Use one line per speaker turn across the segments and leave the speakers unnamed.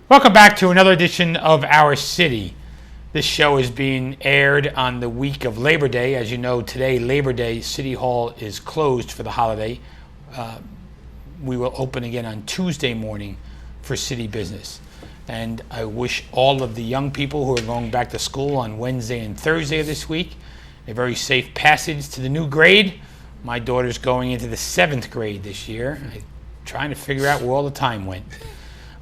Welcome back to another edition of Our City. This show is being aired on the week of Labor Day. As you know, today, Labor Day, City Hall is closed for the holiday. We will open again on Tuesday morning for city business. And I wish all of the young people who are going back to school on Wednesday and Thursday of this week a very safe passage to the new grade. My daughter's going into the 7th grade this year. I'm trying to figure out where all the time went.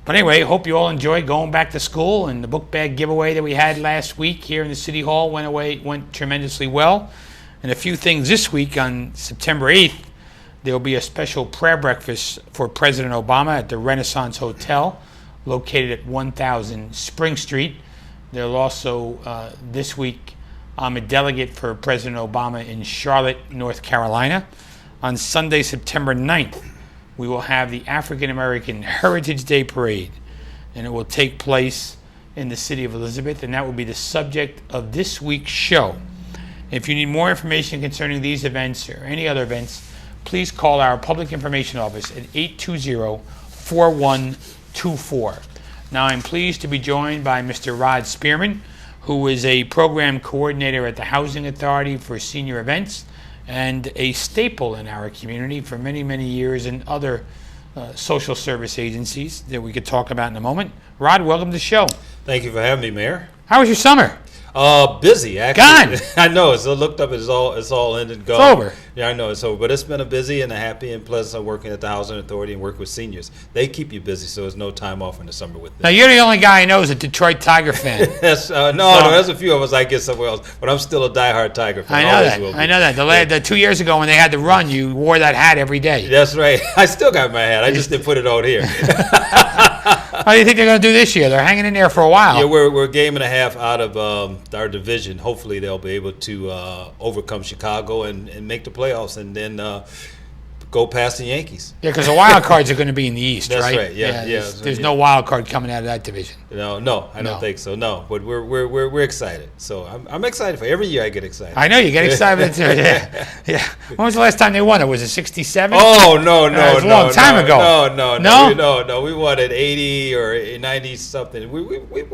But anyway, hope you all enjoyed going back to school, and the book bag giveaway that we had last week here in the City Hall went tremendously well. And a few things this week on September 8th, there will be a special prayer breakfast for President Obama at the Renaissance Hotel located at 1000 Spring Street. There'll also, this week, I'm a delegate for President Obama in Charlotte, North Carolina. On Sunday, September 9th, we will have the African American Heritage Day Parade, and it will take place in the city of Elizabeth, and that will be the subject of this week's show. If you need more information concerning these events or any other events, please call our Public Information Office at 820-4124. Now, I'm pleased to be joined by Mr. Rod Spearman, who is a program coordinator at the Housing Authority for Senior Events, and a staple in our community for many, many years in other social service agencies that we could talk about in a moment. Rod, welcome to the show.
Thank you for having me, Mayor.
How was your summer?
Busy, actually.
Gone.
I know. So looked up, it's all ended, gone.
It's over.
Yeah, I know it's over. But it's been a busy and a happy and pleasant working at the Housing Authority and work with seniors. They keep you busy, so there's no time off in the summer with them.
Now, you're the only guy I know who's a Detroit Tiger fan.
Yes, no, there's a few of us, I guess, somewhere else. But I'm still a diehard Tiger fan.
I know that. I know that. The 2 years ago when they had the run, you wore that hat every day.
That's right. I still got my hat. I just didn't put it out here.
How do you think they're going to do this year? They're hanging in there for a while.
Yeah, we're a game and a half out of our division. Hopefully they'll be able to overcome Chicago and make the playoffs and then go past the Yankees.
Yeah, because the wild cards are going to be in the East,
That's
right?
right. Yeah.
There's no wild card coming out of that division.
No, I don't think so. No, but we're excited. So I'm excited for every year. I get excited.
I know you get excited too. Yeah. When was the last time they won it? Was it '67?
Oh no,
it was a long time ago.
No. We won it 80 or 90 something. We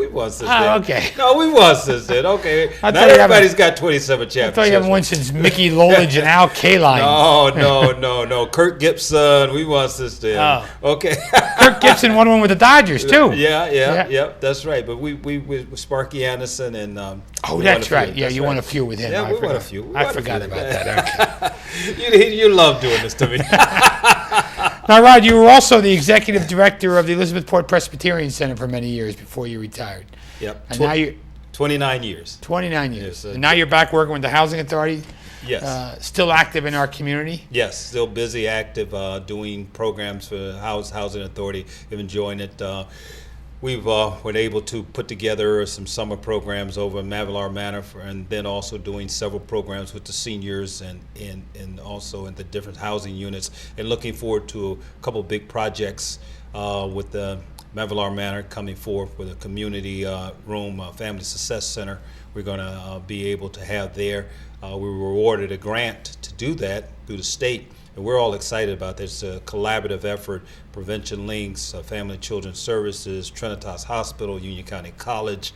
won since then.
Oh, okay.
No, we won since then. Okay.
Not
everybody's got 27 championships.
I thought you haven't won since Mickey Lolich and Al Kaline.
No. Kirk Gibson, we won since then.
Oh.
Okay.
Kirk Gibson won one with the Dodgers too.
Yeah, that's right. But we with Sparky Anderson and
that's right. Yeah, you won a few with him.
Yeah, we won a few.
I forgot about that.
Okay. You love doing this to me.
Now, Rod, you were also the executive director of the Elizabethport Presbyterian Center for many years before you retired.
Yep.
And now you're
29 years.
29 years.
Yes,
and now you're back working with the Housing Authority.
Yes.
Still active in our community?
Yes, still busy, active, doing programs for the Housing Authority, enjoying it. We've been able to put together some summer programs over in Mavelar Manor, and then also doing several programs with the seniors and also in the different housing units, and looking forward to a couple big projects with the Mavelar Manor coming forth with a community room, Family Success Center. We're going to be able to have there. We were awarded a grant to do that through the state, and we're all excited about this. It's a collaborative effort, Prevention Links, Family and Children's Services, Trinitas Hospital, Union County College,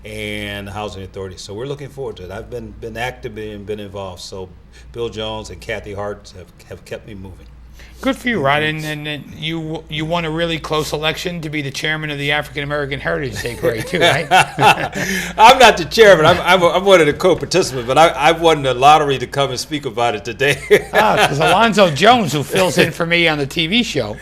and the Housing Authority. So we're looking forward to it. I've been active and been involved, so Bill Jones and Kathy Hart have kept me moving.
Good for you, Rod. And you won a really close election to be the chairman of the African American Heritage Day Parade, too, right?
I'm not the chairman. I'm one of the co-participants, but I won the lottery to come and speak about it today.
Because Alonzo Jones, who fills in for me on the TV show,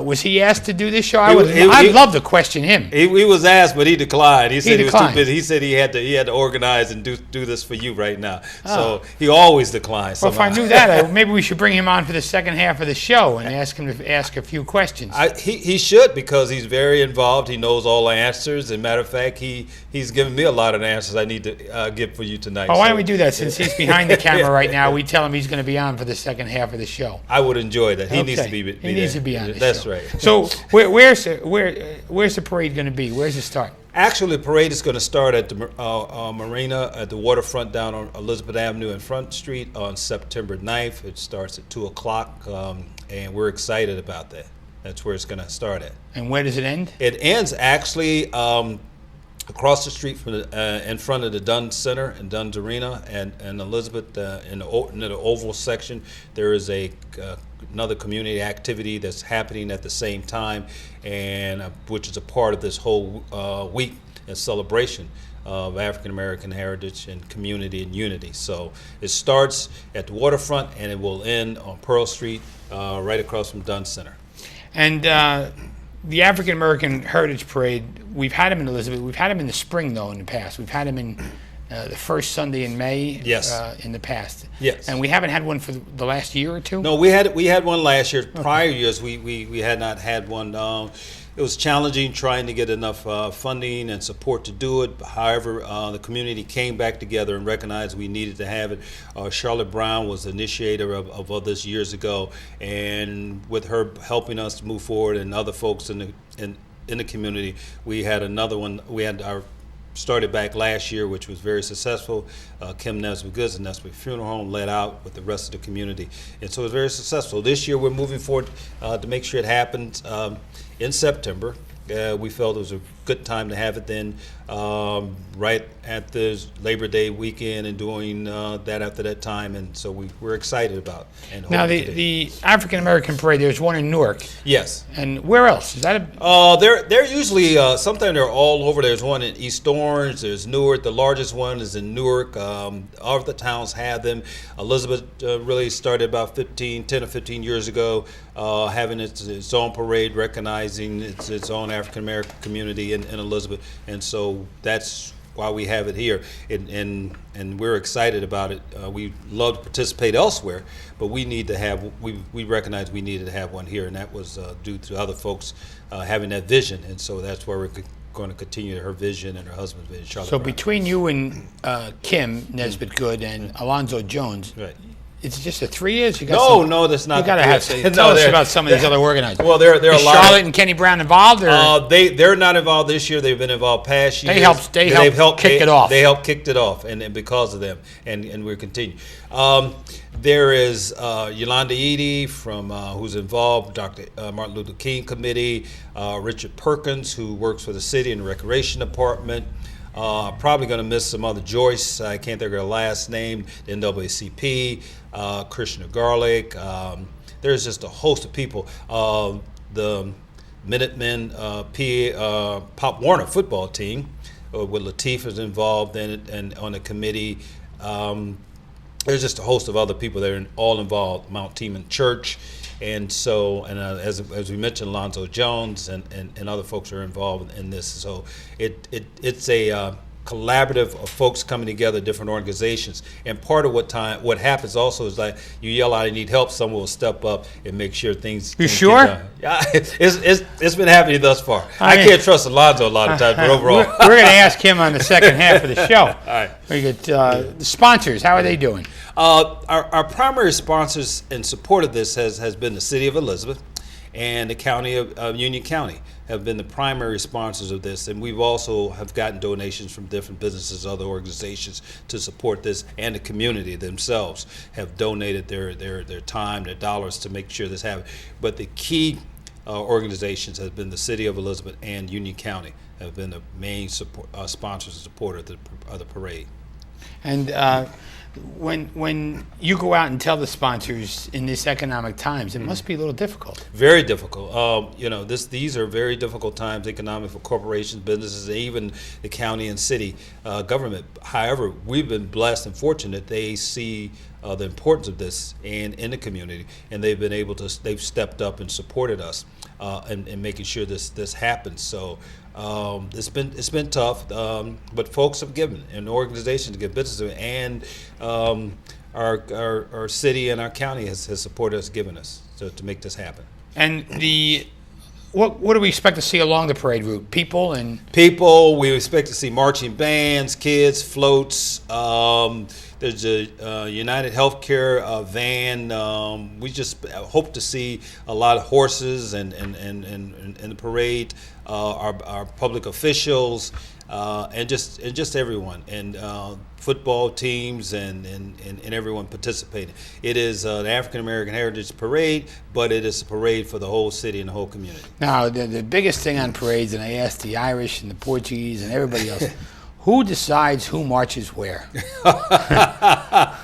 was he asked to do this show? I'd love to question him.
He was asked, but he declined. He said he was
declined.
too busy. He said he had to organize and do this for you right now. So he always declines.
Well, if I knew that, maybe we should bring him on for the second half of the show and ask him to ask a few questions.
He should, because he's very involved. He knows all the answers. And matter of fact, he's given me a lot of the answers I need to give for you tonight.
Why don't we do that? Since he's behind the camera right now, we tell him he's going to be on for the second half of the show.
I would enjoy that. He needs to be
He needs to be on the show.
That's right.
So where's the parade going to be? Where's it start?
Actually, the parade is going to start at the marina at the waterfront down on Elizabeth Avenue and Front Street on September 9th. It starts at 2 o'clock, and we're excited about that. That's where it's going to start at.
And where does it end?
It ends actually across the street from in front of the Dunn Center and Dunn's Arena and Elizabeth in the oval section. There is another community activity that's happening at the same time, and which is a part of this whole week and celebration of African American heritage and community and unity. So it starts at the waterfront and it will end on Pearl Street, right across from Dunn Center.
And the African American Heritage Parade, we've had them in Elizabeth. We've had them in the spring, though, in the past. We've had them in the first Sunday in May.
Yes.
In the past.
Yes.
And we haven't had one for the last year or two?
No, we had one last year. Okay. Prior years, we had not had one. It was challenging trying to get enough funding and support to do it. However, the community came back together and recognized we needed to have it. Charlotte Brown was the initiator of this years ago, and with her helping us to move forward and other folks in the community, we had another one. We had our started back last year, which was very successful. Kim Nesbitt Goods and Nesbitt Funeral Home led out with the rest of the community, and so it was very successful. This year, we're moving forward to make sure it happens in September. We felt it was a good time to have it then, right at the Labor Day weekend, and doing that after that time, and so we're excited about it.
Now, the African American Parade, there's one in Newark.
Yes.
And where else? Is that
they're usually, sometimes they're all over. There's one in East Orange, there's Newark. The largest one is in Newark. All of the towns have them. Elizabeth really started about 10 or 15 years ago, having its own parade, recognizing its own African American community in Elizabeth, and so that's why we have it here, and we're excited about it. We love to participate elsewhere, but we need to have we recognize we needed to have one here, and that was due to other folks having that vision, and so that's where we're going to continue her vision and her husband's vision. Charlotte
So
Brown.
Between you and Kim Nesbitt Good and Alonzo Jones,
right.
It's just a 3 years?
No, that's not.
You got to have tell us about some of these other organizers.
Well, there are a lot.
Charlotte and Kenny Brown involved? Or?
They're not involved this year. They've been involved past years.
They've helped kick it off.
They helped kick it off, and because of them, and we're continuing. There is Yolanda Eady from who's involved, Dr. Martin Luther King Committee, Richard Perkins, who works for the city and the recreation department. Probably going to miss some other. Joyce, I can't think of her last name, the NAACP, Krishna Garlic. There's just a host of people. The Minutemen Pop Warner football team, with Lateef is involved in it and on the committee. There's just a host of other people that are all involved. Mount Teman Church. And so, as we mentioned, Alonzo Jones and other folks are involved in this. So it's a collaborative of folks coming together, different organizations. And part of what happens also is like you yell out, "I need help." Someone will step up and make sure things.
You sure?
Yeah, it's been happening thus far. I can't trust Alonzo a lot of times, but overall,
we're going to ask him on the second half of the show.
All right.
We get the sponsors. How are they doing?
Our primary sponsors in support of this has been the City of Elizabeth and the County of Union County have been the primary sponsors of this, and we've also have gotten donations from different businesses, other organizations to support this, and the community themselves have donated their time, their dollars to make sure this happens. But the key organizations have been the City of Elizabeth and Union County have been the main sponsors and supporters of the parade.
And when you go out and tell the sponsors in this economic times, it must be a little difficult.
Very difficult. These are very difficult times, economic for corporations, businesses, and even the county and city government. However, we've been blessed and fortunate. They see the importance of this in the community, and they've stepped up and supported us in making sure this happens. So. It's been tough, but folks have given, and organizations give business, and our city and our county has supported us, given us to make this happen.
And what do we expect to see along the parade route? People. We
expect to see marching bands, kids, floats. There's a United Healthcare van. We just hope to see a lot of horses and the parade. Our public officials and just everyone, and football teams and everyone participating. It is an African American Heritage Parade, but it is a parade for the whole city and the whole community.
Now, the biggest thing on parades, and I asked the Irish and the Portuguese and everybody else, who decides who marches where?
That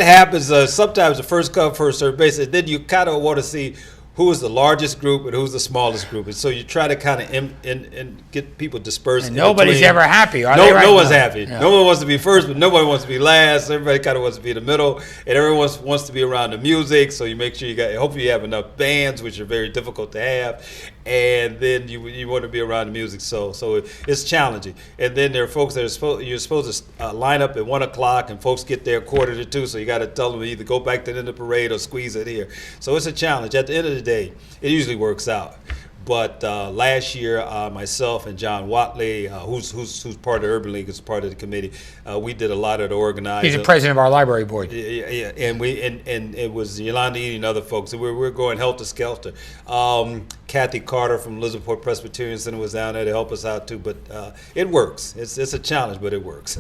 happens sometimes the first come, first served basis. Then you kind of want to see who is the largest group and who's the smallest group, and so you try to kind of and get people dispersed.
And nobody's ever happy, are
no,
they? Right?
No one's happy.
Yeah.
No one wants to be first, but nobody wants to be last. Everybody kind of wants to be in the middle, and everyone wants to be around the music. So you make sure hopefully you have enough bands, which are very difficult to have, and then you want to be around the music. So it's challenging. And then there are folks that you're supposed to line up at 1 o'clock, and folks get there 1:45. So you got to tell them to either go back to the end of the parade or squeeze it here. So it's a challenge. At the end of the day, it usually works out. But last year, myself and John Watley, who's part of the Urban League, is part of the committee, we did a lot of the organizing.
He's the president of our library board.
Yeah, and it was Yolanda Eady and other folks. And we're going helter skelter. Kathy Carter from Elizabethport Presbyterian Center was down there to help us out too. But it works. It's a challenge, but it works.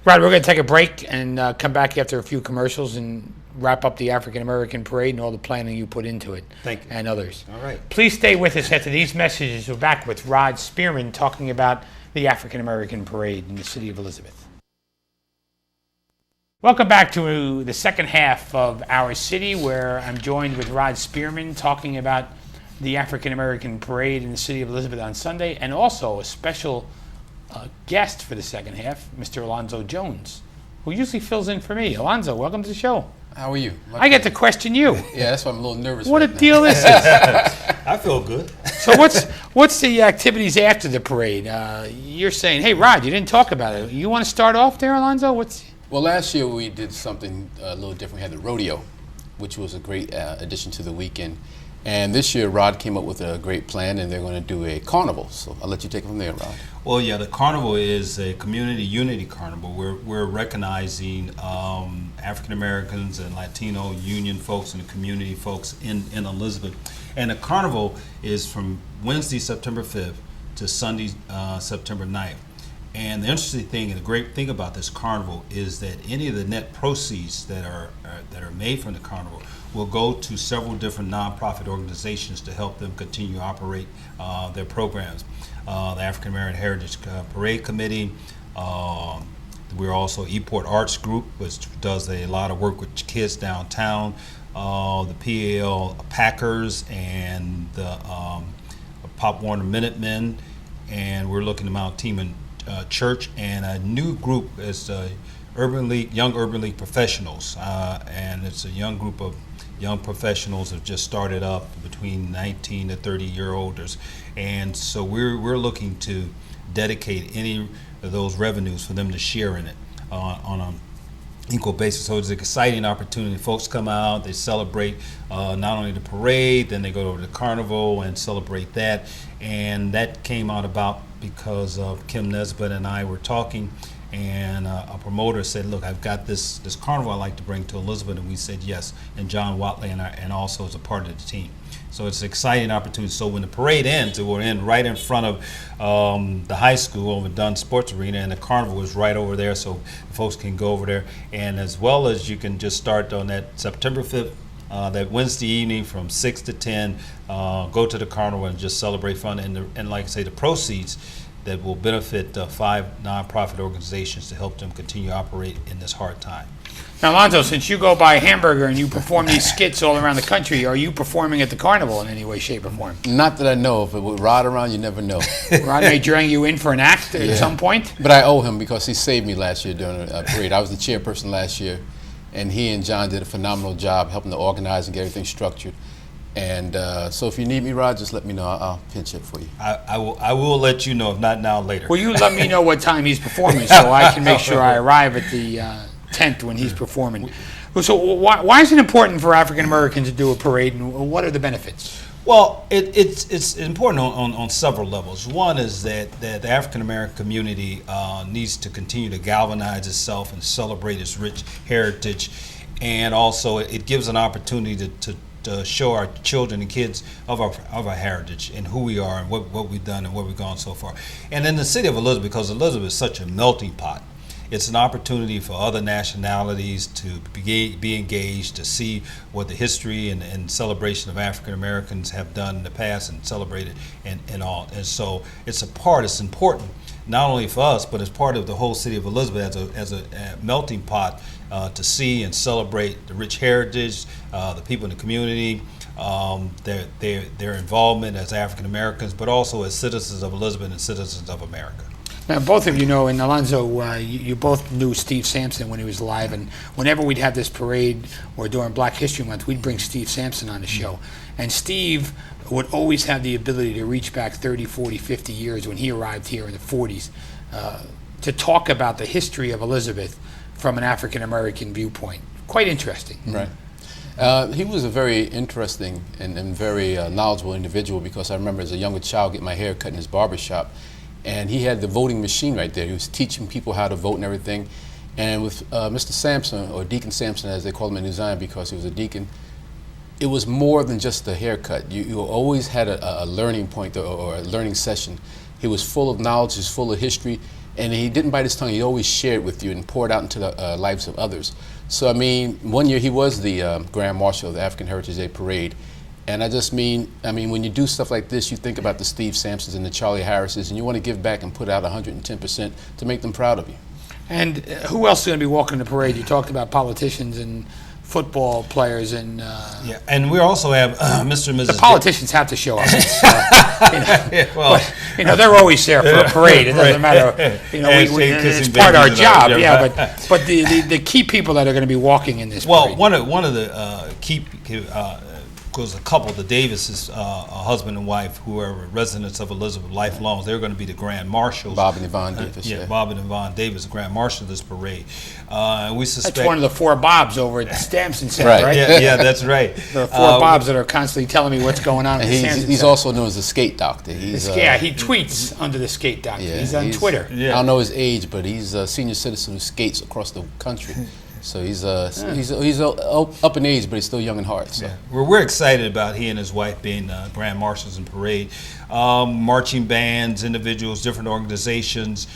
Right, we're going to take a break and come back after a few commercials and wrap up the African American Parade and all the planning you put into it.
Thank you.
And others.
All right.
Please stay with us after these messages. We're back with Rod Spearman talking about the African American Parade in the city of Elizabeth. Welcome back to the second half of Our City, where I'm joined with Rod Spearman talking about the African American Parade in the city of Elizabeth on Sunday, and also a special guest for the second half, Mr. Alonzo Jones, who usually fills in for me. Alonzo, welcome to the show.
How are you?
I get to question you.
Yeah, that's why I'm a little nervous.
What
right
a
now.
deal this is.
I feel good.
So what's the activities after the parade? You're saying, hey, Rod, you didn't talk about it. You want to start off there, Alonzo?
Well, last year we did something a little different. We had the rodeo, which was a great addition to the weekend. And this year, Rod came up with a great plan, and they're going to do a carnival. So I'll let you take it from there, Rod.
Well, yeah, the carnival is a community unity carnival. We're recognizing African Americans and Latino union folks and the community folks in Elizabeth. And the carnival is from Wednesday, September 5th to Sunday, September 9th. And the interesting thing and the great thing about this carnival is that any of the net proceeds that are made from the carnival will go to several different nonprofit organizations to help them continue to operate their programs. The African American Heritage Parade Committee. We're also Eport Arts Group, which does a lot of work with kids downtown. The PAL Packers and the Pop Warner Minutemen, and we're looking to mount team in church, and a new group is Young Urban League Professionals, and it's a young group of young professionals have just started up between 19 to 30-year-olders, and so we're looking to dedicate any of those revenues for them to share in it on an equal basis. So it's an exciting opportunity. Folks come out, they celebrate not only the parade, then they go over to the carnival and celebrate that, and that came out about because of Kim Nesbitt and I were talking, and a promoter said, look, I've got this carnival I'd like to bring to Elizabeth, and we said yes, and John Watley and also as a part of the team. So it's an exciting opportunity. So when the parade ends, we're in right in front of the high school over Dunn Sports Arena, and the carnival is right over there, so folks can go over there. And as well as you can just start on that September 5th, that Wednesday evening from 6 to 10, go to the carnival and just celebrate fun. And like I say, the proceeds that will benefit 5 nonprofit organizations to help them continue to operate in this hard time.
Now, Alonzo, since you go by Hamburger and you perform these skits all around the country, are you performing at the carnival in any way, shape, or form?
Not that I know of, but with Rod around, you never know.
Rod may drag you in for an act at some point?
But I owe him because he saved me last year during a parade. I was the chairperson last year, and he and John did a phenomenal job helping to organize and get everything structured. And so if you need me, Rod, just let me know. I'll pinch it for you.
I will let you know, if not now, later.
Well, you let me know what time he's performing so I can make sure I arrive at the tent when he's performing. So why is it important for African Americans to do a parade, and what are the benefits?
Well, it's important on several levels. One is that the African American community needs to continue to galvanize itself and celebrate its rich heritage, and also it gives an opportunity to show our children and kids of our heritage and who we are and what we've done and where we've gone so far. And in the city of Elizabeth, because Elizabeth is such a melting pot, it's an opportunity for other nationalities to be engaged, to see what the history and celebration of African Americans have done in the past and celebrated and all. And so it's important, not only for us, but as part of the whole city of Elizabeth as a melting pot to see and celebrate the rich heritage, the people in the community, their involvement as African Americans, but also as citizens of Elizabeth and citizens of America.
Now, both of you know, and Alonzo, you both knew Steve Sampson when he was alive, and whenever we'd have this parade or during Black History Month, we'd bring Steve Sampson on the show. And Steve would always have the ability to reach back 30, 40, 50 years when he arrived here in the 40s to talk about the history of Elizabeth from an African-American viewpoint. Quite interesting.
Right. He was a very interesting and very knowledgeable individual, because I remember as a younger child getting my hair cut in his barber shop, and he had the voting machine right there. He was teaching people how to vote and everything. And with Mr. Sampson, or Deacon Sampson as they call him in New Zion because he was a deacon, it was more than just the haircut. You always had a learning point or a learning session. He was full of knowledge, he was full of history, and he didn't bite his tongue. He always shared with you and poured out into the lives of others. So I mean, one year he was the Grand Marshal of the African Heritage Day Parade. And I just mean, when you do stuff like this, you think about the Steve Sampsons and the Charlie Harrises, and you want to give back and put out 110% to make them proud of you.
And who else is going to be walking the parade? You talked about politicians and football players and
yeah, and we also have Mr. and Mrs.
The politicians have to show up. They're always there for a parade. It doesn't matter. It's part of our job. Yeah, but the key people that are going to be walking in this parade.
Well, one of the key because a couple, the Davises, a husband and wife, who are residents of Elizabeth lifelong, they're going to be the Grand Marshals.
Bob and Yvonne Davis.
Bob and Yvonne Davis, the Grand Marshal of this parade. We suspect
that's one of the four Bobs over at Stamson Center, right?
Yeah, that's right.
The four Bobs that are constantly telling me what's going on.
He's also known as the skate doctor.
He tweets under the skate doctor. He's on Twitter.
I don't know his age, but he's a senior citizen who skates across the country. So he's up in age, but he's still young in heart. So.
Yeah. We're excited about he and his wife being Grand Marshals in parade. Marching bands, individuals, different organizations,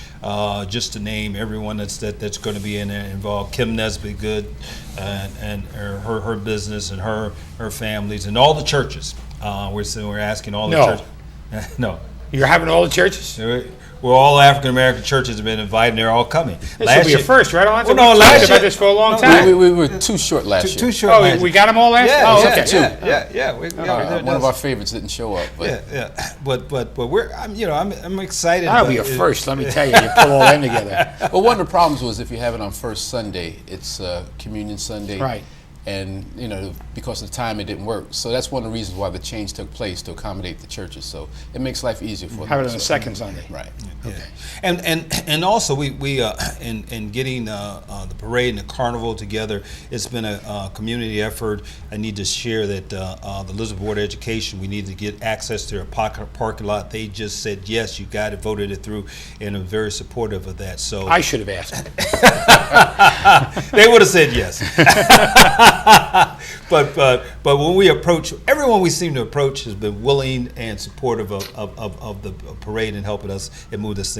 just to name everyone that's going to be in there involved. Kim Nesbitt Good and her business and her families and all the churches. We're asking all the churches. No.
You're having all the churches?
Well, all African American churches have been invited, and they're all coming.
This will be a first, right? We've
talked
about this for a long time.
We were too short last year.
Too short. Oh,
we got them all last year.
Yeah.
One of our favorites didn't show up. But.
But I'm excited.
That'll be a first. Let me tell you, you pull all them together.
Well, one of the problems was if you have it on first Sunday, it's Communion Sunday,
right?
And because of the time, it didn't work. So that's one of the reasons why the change took place, to accommodate the churches. So it makes life easier for them.
Have it on the second Sunday,
right?
Okay. And also we in getting the parade and the carnival together, it's been a community effort. I need to share that the Elizabeth Board of Education, we need to get access to their parking lot. They just said yes, you got it, voted it through, and are very supportive of that. So
I should have asked.
They would have said yes. But when we approach, everyone we seem to approach has been willing and supportive of the parade and helping us and move this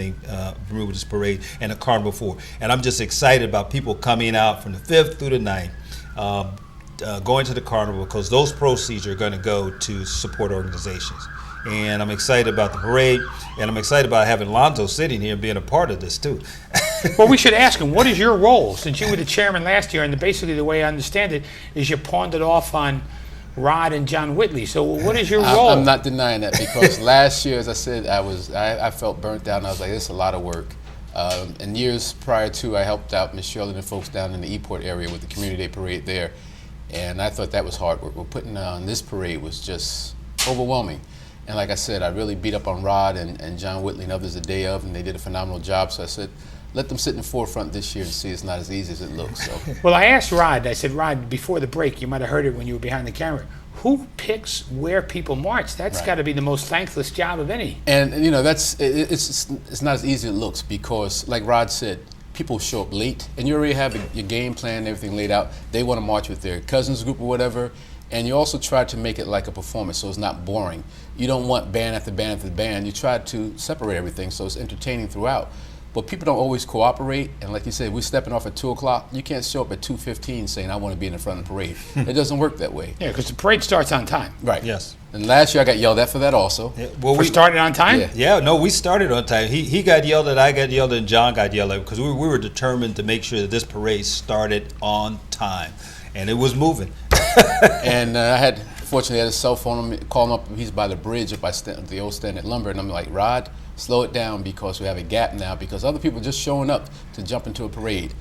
parade and the carnival forward. And I'm just excited about people coming out from the 5th through the 9th, going to the carnival, because those proceeds are going to go to support organizations. And I'm excited about the parade, and I'm excited about having Lonzo sitting here and being a part of this too.
Well, we should ask him, what is your role? Since you were the chairman last year, and basically the way I understand it is you pawned it off on Rod and John Whitley. So what is your role?
I'm not denying that, because last year, as I said, I felt burnt out, and I was like, this is a lot of work. And years prior to, I helped out Miss Shirley and folks down in the Eport area with the Community Day Parade there, and I thought that was hard work. But putting on this parade was just overwhelming. And like I said, I really beat up on Rod and John Whitley and others the day of, and they did a phenomenal job. So I said, let them sit in the forefront this year and see it's not as easy as it looks. So.
Well, I asked Rod, I said, Rod, before the break, you might have heard it when you were behind the camera, who picks where people march? That's
Right.
got to be the most thankless job of any.
And it's not as easy as it looks, because, like Rod said, people show up late, and you already have your game plan and everything laid out. They want to march with their cousins group or whatever, and you also try to make it like a performance, so it's not boring. You don't want band after band after band. You try to separate everything so it's entertaining throughout. But people don't always cooperate, and like you said, we're stepping off at 2 o'clock. You can't show up at 2:15 saying, I want to be in the front of the parade. It doesn't work that way.
Yeah, because the parade starts on time.
Right.
Yes.
And last year I got yelled at for that also.
Yeah, well,
We started on time?
Yeah.
Yeah, no, we started on time. He got yelled at, I got yelled at, and John got yelled at, because we were determined to make sure that this parade started on time, and it was moving.
And fortunately, I had a cell phone, calling up, he's by the bridge up by the old Standard Lumber, and I'm like, Rod, slow it down, because we have a gap now, because other people are just showing up to jump into a parade.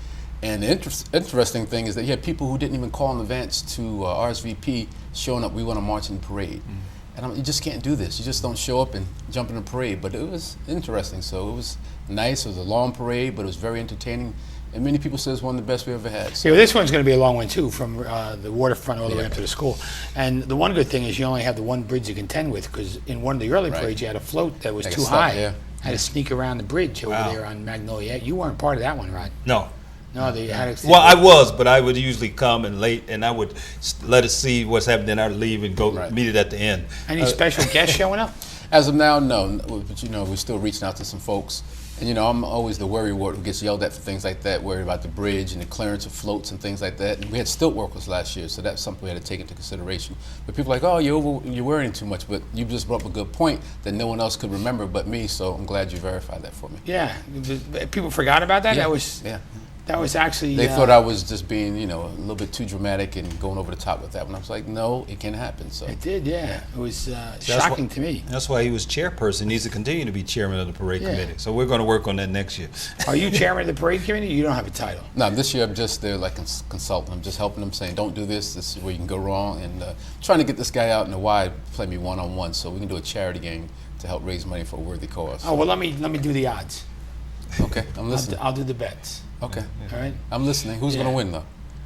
And the interesting thing is that you have people who didn't even call in advance to RSVP showing up, we want to march in the parade. And you just can't do this. You just don't show up and jump in a parade. But it was interesting. So it was nice. It was a long parade, but it was very entertaining. And many people say it's one of the best we ever had. So,
Yeah, well, this one's going to be a long one too, from the waterfront all the way
Yeah.
up to the school. And the one good thing is you only have the one bridge to contend with, because in one of the early
Right.
parades you had a float that was
Like a
too
stuck,
high.
yeah.
Had to sneak around the bridge over
Wow.
there on Magnolia. You weren't part of that one, Rod.
No.
No, they had to.
Well, I was, but I would usually come and late, and I would let us see what's happening, then I'd leave and go
Right.
meet it at the end.
Any special guests showing up?
as of now, no. But we're still reaching out to some folks. And I'm always the worrywart who gets yelled at for things like that, worried about the bridge and the clearance of floats and things like that. And we had stilt workers last year, so that's something we had to take into consideration. But people are like, oh, you're worrying too much. But you just brought up a good point that no one else could remember but me, so I'm glad you verified that for me.
Yeah, people forgot about that.
Yeah.
That was actually.
They thought I was just being, a little bit too dramatic and going over the top with that one. I was like, no, it can happen. So
It did, yeah. It was
That's
shocking
what-
to me.
That's why he was chairperson. He needs to continue to be chairman of the parade
Yeah.
committee. So we're going to work on that next year.
Are you chairman of the parade committee? You don't have a title.
no, this year I'm just there like a consultant. I'm just helping them, saying, don't do this. This is where you can go wrong, and trying to get this guy out in the Y play me one-on-one, so we can do a charity game to help raise money for a worthy cause.
Oh well, let me do the odds.
Okay, I'm listening.
I'll do the bets.
Okay,
All right.
I'm listening. Who's
Yeah.
going to win though?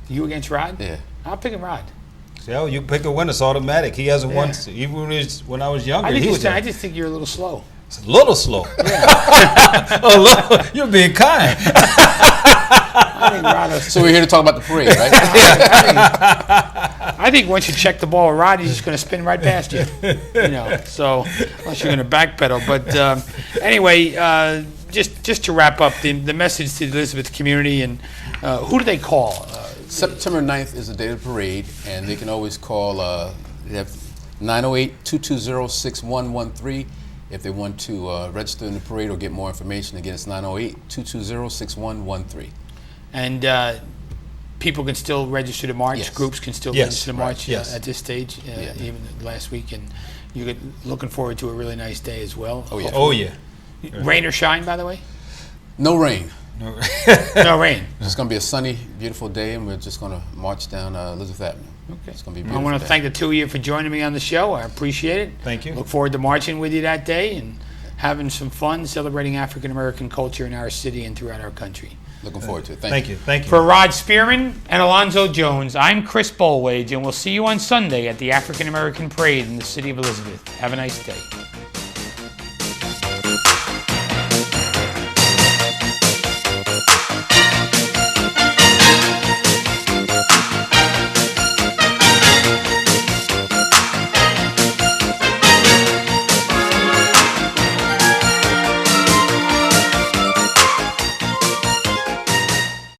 You against Rod?
Yeah.
I'll pick him Rod.
See, oh, you pick a winner, it's automatic. He hasn't won,
Yeah.
even when I was younger.
I
he was
just think you're a little slow.
It's a little slow. A little, you're being kind.
I think Rod.
So we're here to talk about the parade, right?
I think once you check the ball with Rod, he's just going to spin right past you. So unless you're going to backpedal. But anyway, just to wrap up, the message to the Elizabeth community, and who do they call?
September 9th is the day of the parade, and they can always call, they have 908-220-6113 if they want to register in the parade or get more information. Again, it's 908-220-6113.
And people can still register to march.
Yes.
Groups can still
Yes,
register to
right,
march
yes.
at this stage,
Yeah.
even last week. And you're looking forward to a really nice day as well.
Oh, yeah.
Oh, yeah.
Rain or shine, by the way?
No rain.
No rain.
It's going to be a sunny, beautiful day, and we're just going to march down Elizabeth Avenue.
Okay.
It's going to be a
I
beautiful
want
day.
to thank the two of you for joining me on the show. I appreciate it.
Thank you.
Look forward to marching with you that day and having some fun celebrating African American culture in our city and throughout our country.
Looking forward to it.
Thank you. Thank you.
For Rod Spearman and Alonzo Jones, I'm Chris Bolwage, and we'll see you on Sunday at the African American Parade in the city of Elizabeth. Have a nice day.